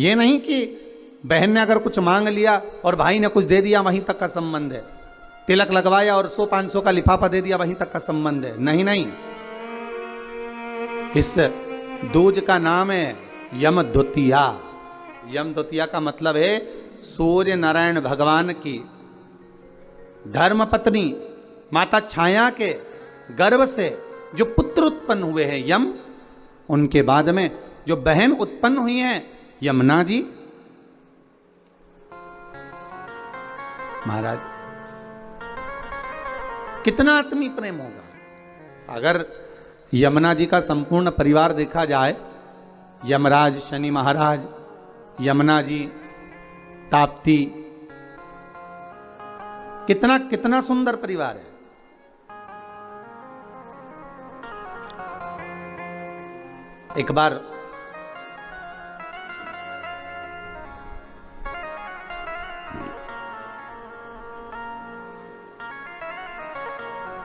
ये नहीं कि बहन ने अगर कुछ मांग लिया और भाई ने कुछ दे दिया वहीं तक का संबंध है, तिलक लगवाया और 100-500 का लिफाफा दे दिया वहीं तक का संबंध है। नहीं नहीं, इस दूज का नाम है यम द्वितीया। यम द्वितीया का मतलब है सूर्य नारायण भगवान की धर्म पत्नी माता छाया के गर्भ से जो पुत्र उत्पन्न हुए हैं यम, उनके बाद में जो बहन उत्पन्न हुई हैं यमुना जी। महाराज कितना आत्मीय प्रेम होगा अगर यमुना जी का संपूर्ण परिवार देखा जाए, यमराज, शनि महाराज, यमुना जी, ताप्ती, कितना कितना सुंदर परिवार है। एक बार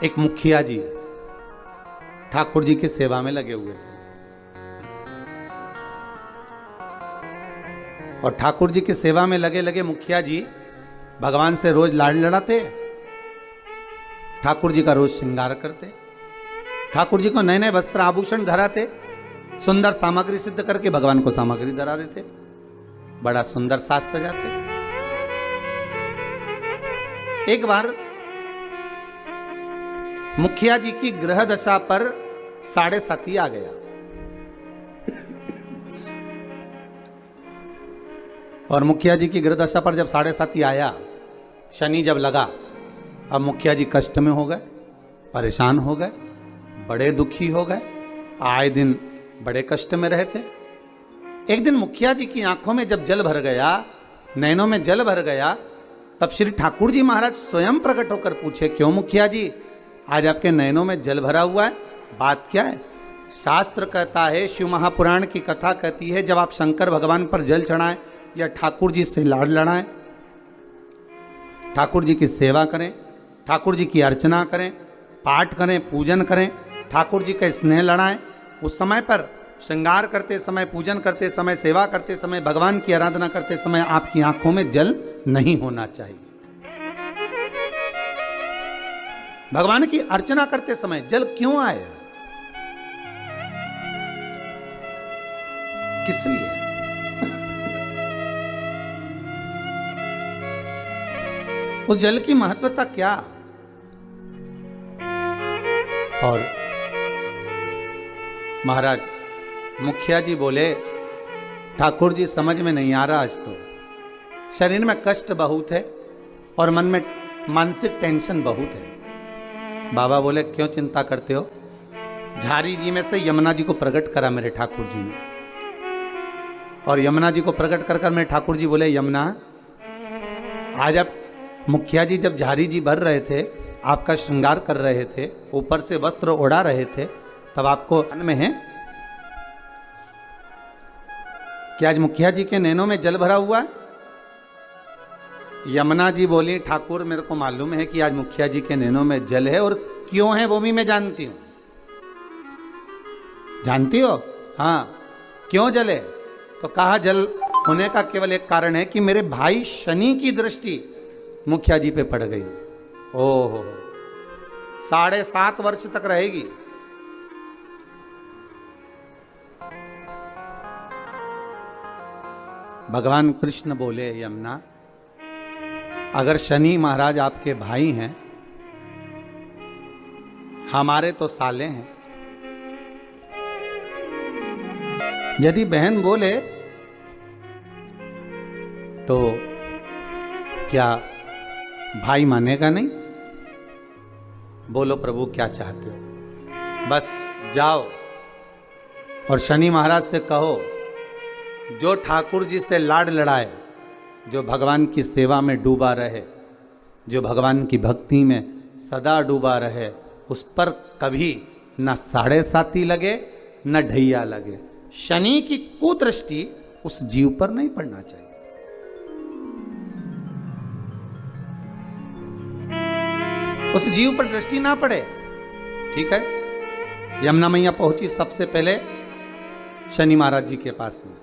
एक मुखिया जी ठाकुर जी की सेवा में लगे हुए थे और ठाकुर जी की सेवा में लगे लगे मुखिया जी भगवान से रोज लाड़ लड़ाते, ठाकुर जी का रोज श्रृंगार करते, ठाकुर जी को नए नए वस्त्र आभूषण धराते, सुंदर सामग्री सिद्ध करके भगवान को सामग्री धरा देते, बड़ा सुंदर साज सजाते। एक बार मुखिया जी की ग्रह दशा पर 7.5 आ गया और मुखिया जी की ग्रह दशा पर जब 7.5 आया, शनि जब लगा, अब मुखिया जी कष्ट में हो गए, परेशान हो गए, बड़े दुखी हो गए, आए दिन बड़े कष्ट में रहते। एक दिन मुखिया जी की आंखों में जब जल भर गया, नैनों में जल भर गया, तब श्री ठाकुर जी महाराज स्वयं प्रकट होकर पूछे, क्यों मुखिया जी आज आपके नैनों में जल भरा हुआ है, बात क्या है? शास्त्र कहता है, शिव महापुराण की कथा कहती है, जब आप शंकर भगवान पर जल चढ़ाएं या ठाकुर जी से लाड़ लड़ाएं, ठाकुर जी की सेवा करें, ठाकुर जी की अर्चना करें, पाठ करें, पूजन करें, ठाकुर जी का स्नेह लड़ाएं, उस समय पर श्रृंगार करते समय, पूजन करते समय, सेवा करते समय, भगवान की आराधना करते समय आपकी आंखों में जल नहीं होना चाहिए। भगवान की अर्चना करते समय जल क्यों आया, किस लिए? उस जल की महत्वता क्या? और महाराज मुखिया जी बोले, ठाकुर जी समझ में नहीं आ रहा, आज तो शरीर में कष्ट बहुत है और मन में मानसिक टेंशन बहुत है। बाबा बोले, क्यों चिंता करते हो? झारी जी में से यमुना जी को प्रकट करा मेरे ठाकुर जी ने, और यमुना जी को प्रकट कर मेरे ठाकुर जी बोले, यमुना आज आप मुखिया जी जब झारी जी भर रहे थे, आपका श्रृंगार कर रहे थे, ऊपर से वस्त्र ओढ़ा रहे थे, तब आपको मन में है कि आज मुखिया जी के नैनों में जल भरा हुआ है? यमुना जी बोली, ठाकुर मेरे को मालूम है कि आज मुखिया जी के नैनों में जल है, और क्यों है वो भी मैं जानती हूं। जानती हो? हाँ, क्यों जल है? तो कहा, जल होने का केवल एक कारण है कि मेरे भाई शनि की दृष्टि मुखिया जी पे पड़ गई। ओहो, 7.5 वर्ष तक रहेगी। भगवान कृष्ण बोले, यमुना अगर शनि महाराज आपके भाई हैं, हमारे तो साले हैं, यदि बहन बोले तो क्या भाई मानेगा नहीं? बोलो प्रभु क्या चाहते हो? बस जाओ और शनि महाराज से कहो, जो ठाकुर जी से लाड़ लड़ाए, जो भगवान की सेवा में डूबा रहे, जो भगवान की भक्ति में सदा डूबा रहे, उस पर कभी न 7.5 लगे न ढैया लगे। शनि की कुदृष्टि उस जीव पर नहीं पड़ना चाहिए। उस जीव पर दृष्टि ना पड़े। ठीक है, यमुना मैया पहुंची सबसे पहले शनि महाराज जी के पास में।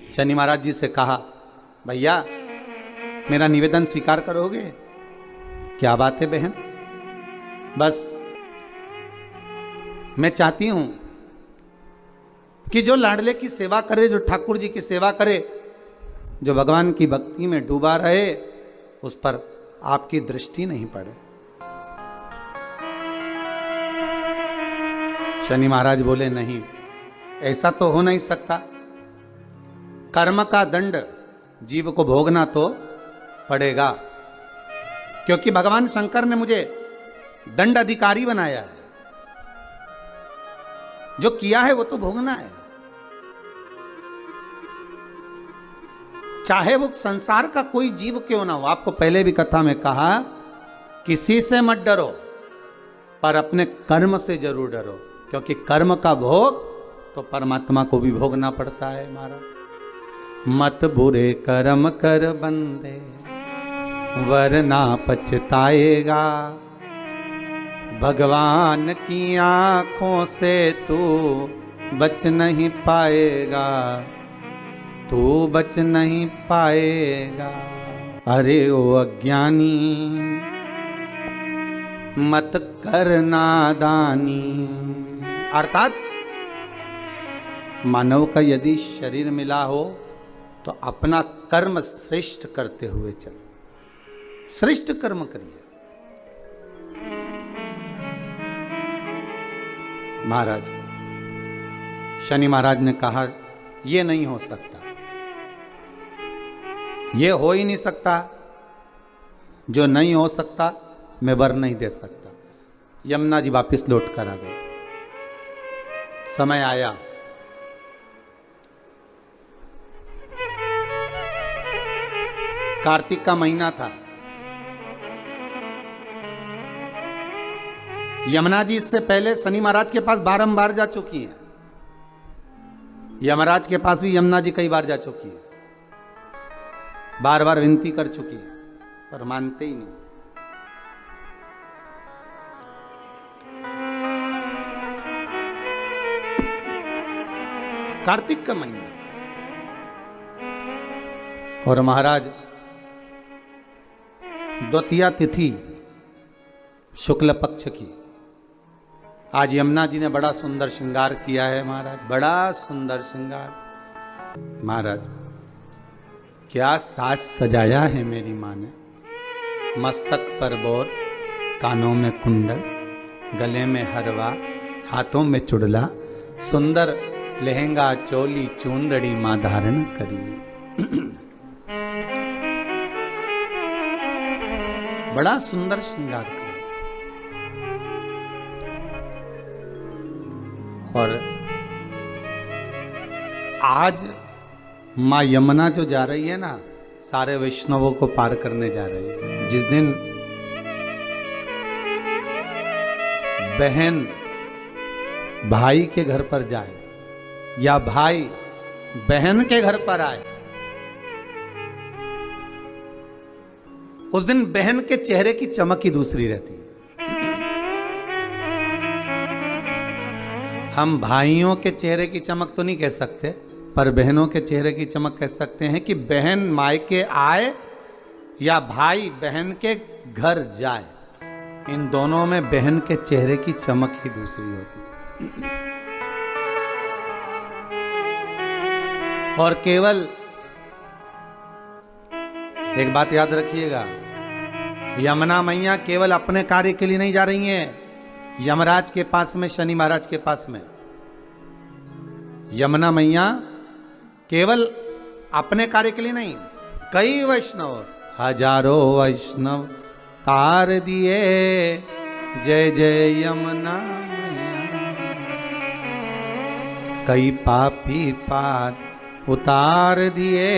शनि महाराज जी से कहा, भैया मेरा निवेदन स्वीकार करोगे? क्या बात है बहन, बस मैं चाहती हूं कि जो लाडले की सेवा करे, जो ठाकुर जी की सेवा करे, जो भगवान की भक्ति में डूबा रहे, उस पर आपकी दृष्टि नहीं पड़े। शनि महाराज बोले, नहीं, ऐसा तो हो नहीं सकता। कर्म का दंड जीव को भोगना तो पड़ेगा, क्योंकि भगवान शंकर ने मुझे दंड अधिकारी बनाया है। जो किया है वो तो भोगना है, चाहे वो संसार का कोई जीव क्यों ना हो। आपको पहले भी कथा में कहा, किसी से मत डरो, पर अपने कर्म से जरूर डरो, क्योंकि कर्म का भोग तो परमात्मा को भी भोगना पड़ता है। महाराज, मत बुरे कर्म कर बंदे, वरना पछताएगा। भगवान की आंखों से तू बच नहीं पाएगा, तू बच नहीं पाएगा। अरे ओ अज्ञानी, मत कर नादानी। अर्थात मानव का यदि शरीर मिला हो तो अपना कर्म श्रेष्ठ करते हुए चल, श्रेष्ठ कर्म करिए। महाराज, शनि महाराज ने कहा, यह नहीं हो सकता, ये हो ही नहीं सकता। जो नहीं हो सकता मैं वर नहीं दे सकता। यमुना जी वापिस लौट कर आ गए। समय आया, कार्तिक का महीना था। यमुना जी इससे पहले शनि महाराज के पास बारंबार जा चुकी हैं। यमराज के पास भी यमुना जी कई बार जा चुकी है, बार बार विनती कर चुकी है, पर मानते ही नहीं। कार्तिक का महीना और महाराज द्वितीया तिथि शुक्ल पक्ष की। आज यमुना जी ने बड़ा सुंदर श्रृंगार किया है महाराज, बड़ा सुंदर श्रृंगार। महाराज, क्या साज सजाया है मेरी माँ ने। मस्तक पर बोर, कानों में कुंडल, गले में हरवा, हाथों में चुड़ला, सुंदर लहंगा चोली चूंदड़ी माँ धारण करी। बड़ा सुंदर श्रृंगार किया। और आज माँ यमुना जो जा रही है ना, सारे वैष्णवों को पार करने जा रही है। जिस दिन बहन भाई के घर पर जाए या भाई बहन के घर पर आए, उस दिन बहन के चेहरे की चमक ही दूसरी रहती है। हम भाइयों के चेहरे की चमक तो नहीं कह सकते, पर बहनों के चेहरे की चमक कह सकते हैं कि बहन मायके आए या भाई बहन के घर जाए, इन दोनों में बहन के चेहरे की चमक ही दूसरी होती है। और केवल एक बात याद रखिएगा, यमुना मैया केवल अपने कार्य के लिए नहीं जा रही हैं यमराज के पास में, शनि महाराज के पास में। यमुना मैया केवल अपने कार्य के लिए नहीं, कई वैष्णव, हजारों वैष्णव तार दिए, जय जय यमुना मैया। कई पापी पार उतार दिए,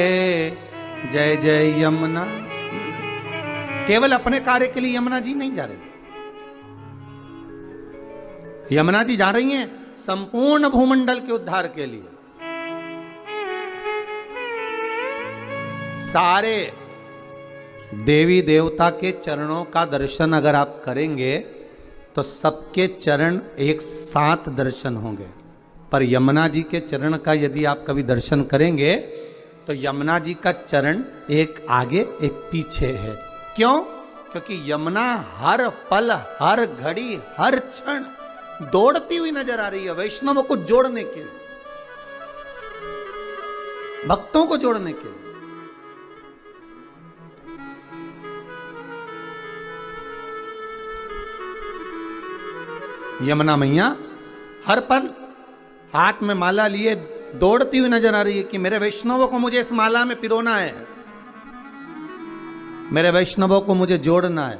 जय जय यमुना। केवल अपने कार्य के लिए यमुना जी नहीं जा रही, यमुना जी जा रही हैं संपूर्ण भूमंडल के उद्धार के लिए। सारे देवी देवता के चरणों का दर्शन अगर आप करेंगे तो सबके चरण एक साथ दर्शन होंगे, पर यमुना जी के चरण का यदि आप कभी दर्शन करेंगे तो यमुना जी का चरण एक आगे एक पीछे है। क्यों? क्योंकि यमुना हर पल, हर घड़ी, हर क्षण दौड़ती हुई नजर आ रही है वैष्णवों को जोड़ने के लिए, भक्तों को जोड़ने के लिए। यमुना मैया हर पल हाथ में माला लिए दौड़ती हुई नजर आ रही है कि मेरे वैष्णवों को मुझे इस माला में पिरोना है, मेरे वैष्णवों को मुझे जोड़ना है,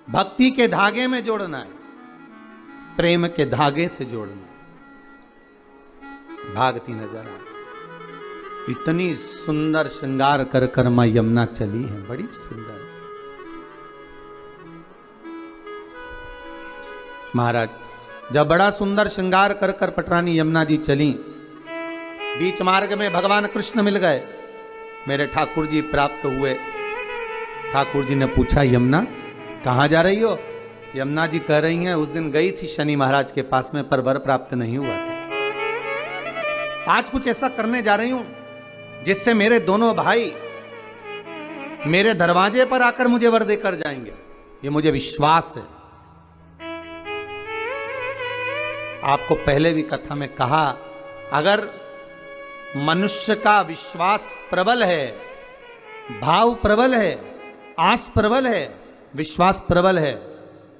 भक्ति के धागे में जोड़ना है, प्रेम के धागे से जोड़ना है। भागती नजर आ रही, इतनी सुंदर श्रृंगार कर कर मां यमुना चली है, बड़ी सुंदर। महाराज जब बड़ा सुंदर श्रृंगार कर कर पटरानी यमुना जी चली, बीच मार्ग में भगवान कृष्ण मिल गए, मेरे ठाकुर जी प्राप्त हुए। ठाकुर जी ने पूछा, यमुना कहाँ जा रही हो? यमुना जी कह रही हैं, उस दिन गई थी शनि महाराज के पास में पर वर प्राप्त नहीं हुआ था। आज कुछ ऐसा करने जा रही हूं जिससे मेरे दोनों भाई मेरे दरवाजे पर आकर मुझे वर देकर जाएंगे, ये मुझे विश्वास है। आपको पहले भी कथा में कहा, अगर मनुष्य का विश्वास प्रबल है, भाव प्रबल है, आस प्रबल है, विश्वास प्रबल है,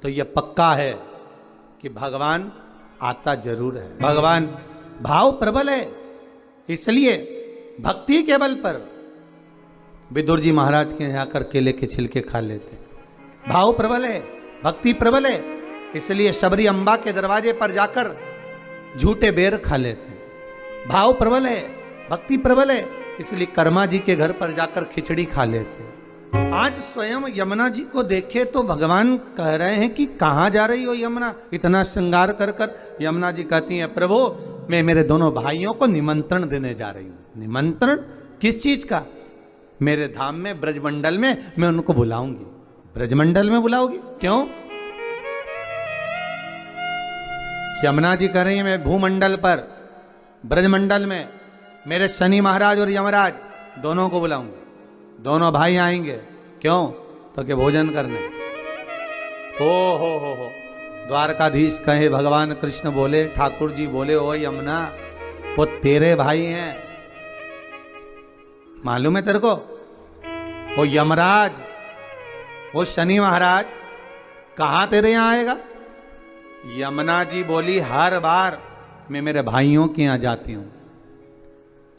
तो यह पक्का है कि भगवान आता जरूर है। भगवान भाव प्रबल है, इसलिए भक्ति के बल पर विदुर जी महाराज के यहाँ आकर केले के छिलके खा लेते। भाव प्रबल है, भक्ति प्रबल है, इसलिए शबरी अम्बा के दरवाजे पर जाकर झूठे बेर खा लेते। भाव प्रबल है, भक्ति प्रबल है, इसलिए कर्मा जी के घर पर जाकर खिचड़ी खा लेते। आज स्वयं यमुना जी को देखे तो भगवान कह रहे हैं कि कहाँ जा रही हो यमुना, इतना श्रृंगार कर कर। यमुना जी कहती हैं, प्रभु मैं मेरे दोनों भाइयों को निमंत्रण देने जा रही हूँ। निमंत्रण किस चीज का? मेरे धाम में ब्रजमंडल में मैं उनको बुलाऊंगी। ब्रजमंडल में बुलाओगी? क्यों? यमुना जी कह रही है, मैं भूमंडल पर ब्रजमंडल में मेरे शनि महाराज और यमराज दोनों को बुलाऊंगा। दोनों भाई आएंगे। क्यों? तो के भोजन करने। हो द्वारकाधीश कहे, भगवान कृष्ण बोले, ठाकुर जी बोले, ओ यमुना वो तेरे भाई हैं, मालूम है तेरे को? वो यमराज, वो शनि महाराज कहां तेरे यहां आएगा? यमुना जी बोली, हर बार मैं मेरे भाइयों के यहां जाती हूं,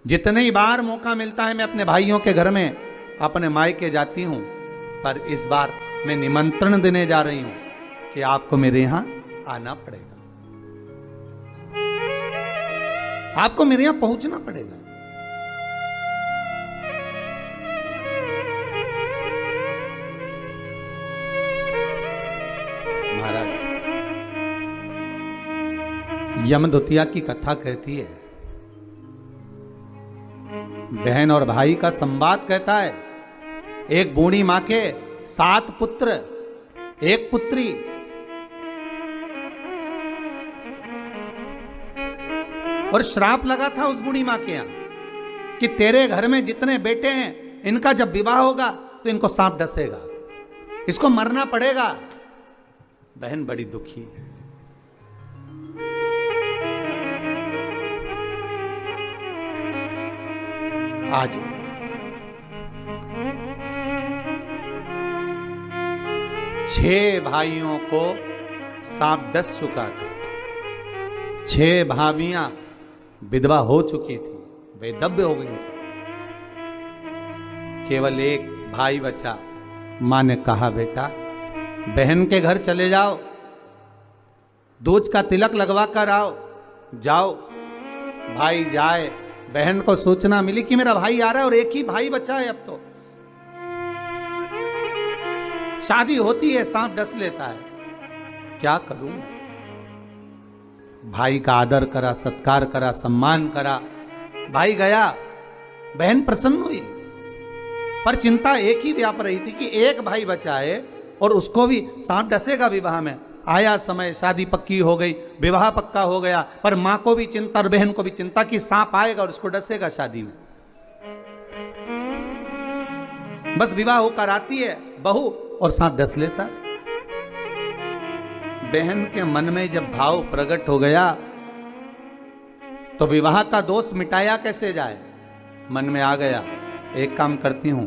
जितने ही बार मौका मिलता है मैं अपने भाइयों के घर में अपने मायके जाती हूं, पर इस बार मैं निमंत्रण देने जा रही हूं कि आपको मेरे यहां आना पड़ेगा, आपको मेरे यहां पहुंचना पड़ेगा। महाराज यमदूतिया की कथा कहती है, बहन और भाई का संवाद कहता है। एक बूढ़ी मां के 7 पुत्र, 1 पुत्री। और श्राप लगा था उस बूढ़ी मां के यहां कि तेरे घर में जितने बेटे हैं, इनका जब विवाह होगा तो इनको सांप डसेगा, इसको मरना पड़ेगा। बहन बड़ी दुखी है। आज 6 भाइयों को सांप डस चुका था। 6 भाभियां विधवा हो चुकी थी, वैधव्य हो गई थी। केवल 1 भाई बचा। मां ने कहा, बेटा बहन के घर चले जाओ, दूज का तिलक लगवा कर आओ। जाओ। भाई जाए। बहन को सूचना मिली कि मेरा भाई आ रहा है और 1 ही भाई बचा है, अब तो शादी होती है सांप डस लेता है, क्या करूं? भाई का आदर करा, सत्कार करा, सम्मान करा। भाई गया, बहन प्रसन्न हुई, पर चिंता एक ही व्याप रही थी कि 1 भाई बचा है और उसको भी सांप डसेगा विवाह में। आया समय, शादी पक्की हो गई, विवाह पक्का हो गया, पर मां को भी चिंता और बहन को भी चिंता कि सांप आएगा और उसको डसेगा शादी में। बस विवाह होकर आती है बहू और सांप डस लेता। बहन के मन में जब भाव प्रकट हो गया तो विवाह का दोष मिटाया कैसे जाए। मन में आ गया, एक काम करती हूं,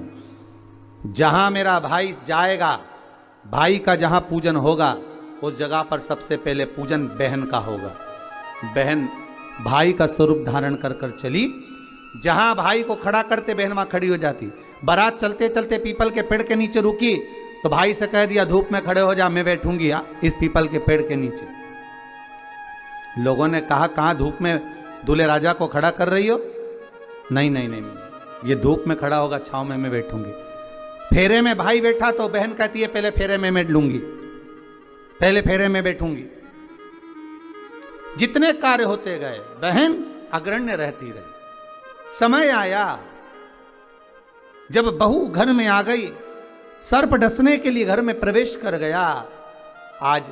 जहां मेरा भाई जाएगा, भाई का जहां पूजन होगा, उस जगह पर सबसे पहले पूजन बहन का होगा। बहन भाई का स्वरूप धारण कर कर चली, जहां भाई को खड़ा करते बहन वहां खड़ी हो जाती। बारात चलते चलते पीपल के पेड़ के नीचे रुकी तो भाई से कह दिया धूप में खड़े हो जा, मैं बैठूंगी इस पीपल के पेड़ के नीचे। लोगों ने कहा कहां धूप में दूल्हे राजा को खड़ा कर रही हो? नहीं नहीं नहीं, नहीं। ये धूप में खड़ा होगा, छांव में मैं बैठूंगी। फेरे में भाई बैठा तो बहन कहती है पहले फेरे में मैं लूंगी, पहले फेरे में बैठूंगी। जितने कार्य होते गए बहन अग्रण्य रहती रही। समय आया जब बहू घर में आ गई, सर्प डसने के लिए घर में प्रवेश कर गया। आज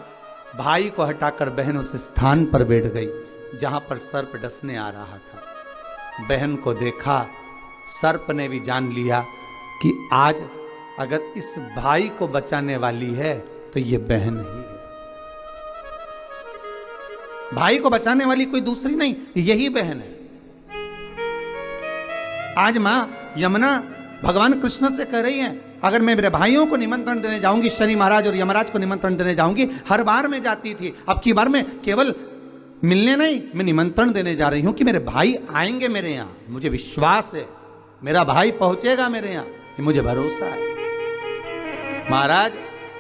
भाई को हटाकर बहन उस स्थान पर बैठ गई जहां पर सर्प डसने आ रहा था। बहन को देखा, सर्प ने भी जान लिया कि आज अगर इस भाई को बचाने वाली है तो ये बहन ही है। भाई को बचाने वाली कोई दूसरी नहीं, यही बहन है। आज मां यमुना भगवान कृष्ण से कह रही है, अगर मैं मेरे भाइयों को निमंत्रण देने जाऊंगी, शनि महाराज और यमराज को निमंत्रण देने जाऊंगी, हर बार मैं जाती थी, अब की बार मैं केवल मिलने नहीं, मैं निमंत्रण देने जा रही हूं कि मेरे भाई आएंगे मेरे यहां। मुझे विश्वास है मेरा भाई पहुंचेगा मेरे यहां, ये मुझे भरोसा है। महाराज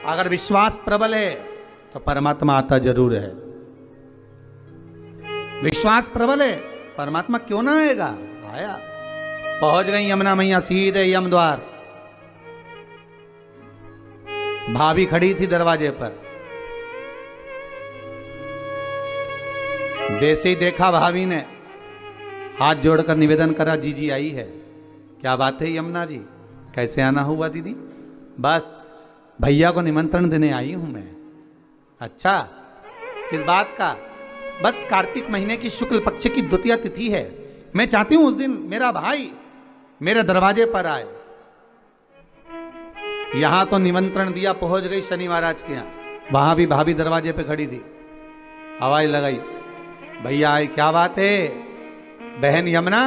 अगर विश्वास प्रबल है तो परमात्मा आता जरूर है। विश्वास प्रबल है, परमात्मा क्यों ना आएगा? आया। पहुंच गई यमुना मैया सीधे यम द्वार। भाभी खड़ी थी दरवाजे पर। जैसे ही देखा भाभी ने हाथ जोड़कर निवेदन करा, जीजी आई है। क्या बात है यमुना जी, कैसे आना हुआ दीदी? बस भैया को निमंत्रण देने आई हूं मैं। अच्छा, किस बात का? बस कार्तिक महीने की शुक्ल पक्ष की द्वितीया तिथि है, मैं चाहती हूं उस दिन मेरा भाई मेरे दरवाजे पर आए। यहां तो निमंत्रण दिया, पहुंच गई शनि महाराज के यहां। वहां भी भाभी दरवाजे पे खड़ी थी, आवाज लगाई, भैया आए। क्या बात है बहन यमुना,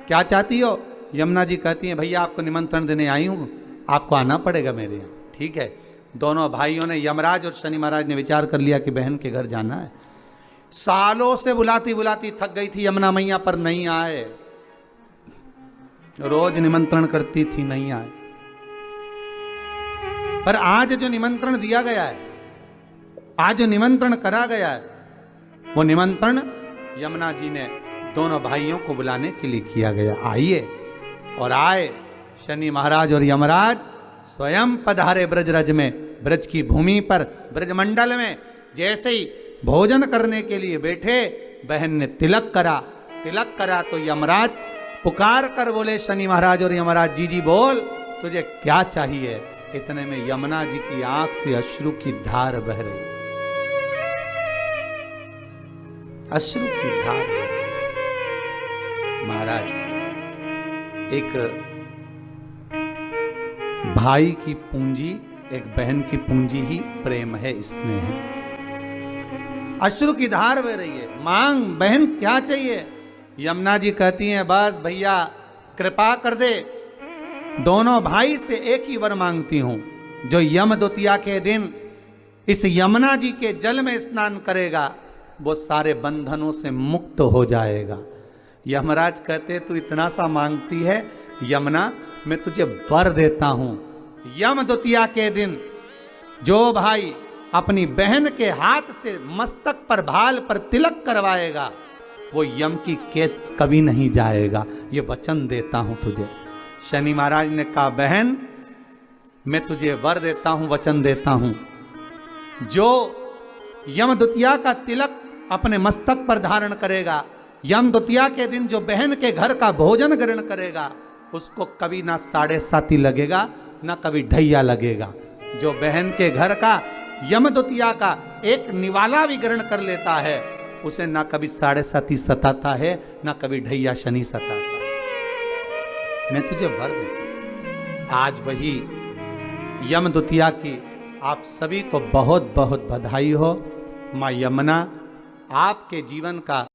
क्या चाहती हो? यमुना जी कहती हैं भैया आपको निमंत्रण देने आई हूं, आपको आना पड़ेगा मेरे यहाँ। ठीक है। दोनों भाइयों ने, यमराज और शनि महाराज ने विचार कर लिया कि बहन के घर जाना है। सालों से बुलाती बुलाती थक गई थी यमुना मैया, पर नहीं आए। रोज निमंत्रण करती थी, नहीं आए। पर आज जो निमंत्रण दिया गया है, आज जो निमंत्रण करा गया है, वो निमंत्रण यमुना जी ने दोनों भाइयों को बुलाने के लिए किया गया। आइए। और आए शनि महाराज और यमराज स्वयं पधारे ब्रजरज में, ब्रज की भूमि पर, ब्रजमंडल में। जैसे ही भोजन करने के लिए बैठे, बहन ने तिलक करा। तिलक करा तो यमराज पुकार कर बोले, शनि महाराज और यमराज, जी जी बोल तुझे क्या चाहिए? इतने में यमुना जी की आंख से अश्रु की धार बह रही थी। अश्रु की धार। महाराज, एक भाई की पूंजी, एक बहन की पूंजी ही प्रेम है, स्नेह है। अश्रु की धार बह रही है। मांग बहन क्या चाहिए? यमुना जी कहती हैं बस भैया कृपा कर दे, दोनों भाई से एक ही वर मांगती हूं, जो यम द्वितीया के दिन इस यमुना जी के जल में स्नान करेगा वो सारे बंधनों से मुक्त हो जाएगा। यमराज कहते तू इतना सा मांगती है यमुना, मैं तुझे वर देता हूं। यम द्वितीया के दिन जो भाई अपनी बहन के हाथ से मस्तक पर, भाल पर तिलक करवाएगा, वो यम की कैद कभी नहीं जाएगा, ये वचन देता हूं तुझे। शनि महाराज ने कहा बहन मैं तुझे वर देता हूं, वचन देता हूं, जो यम द्वितीया का तिलक अपने मस्तक पर धारण करेगा, यम द्वितीया के दिन जो बहन के घर का भोजन ग्रहण करेगा, उसको कभी ना 7.5 लगेगा, ना कभी ढैया लगेगा। जो बहन के घर का यम द्वितीया का एक निवाला भी ग्रहण कर लेता है, उसे ना कभी 7.5 सताता है, ना कभी ढैया शनि सताता। मैं तुझे वर देता हूं। आज वही यम द्वितीया की आप सभी को बहुत बहुत बधाई हो। माँ यमुना आपके जीवन का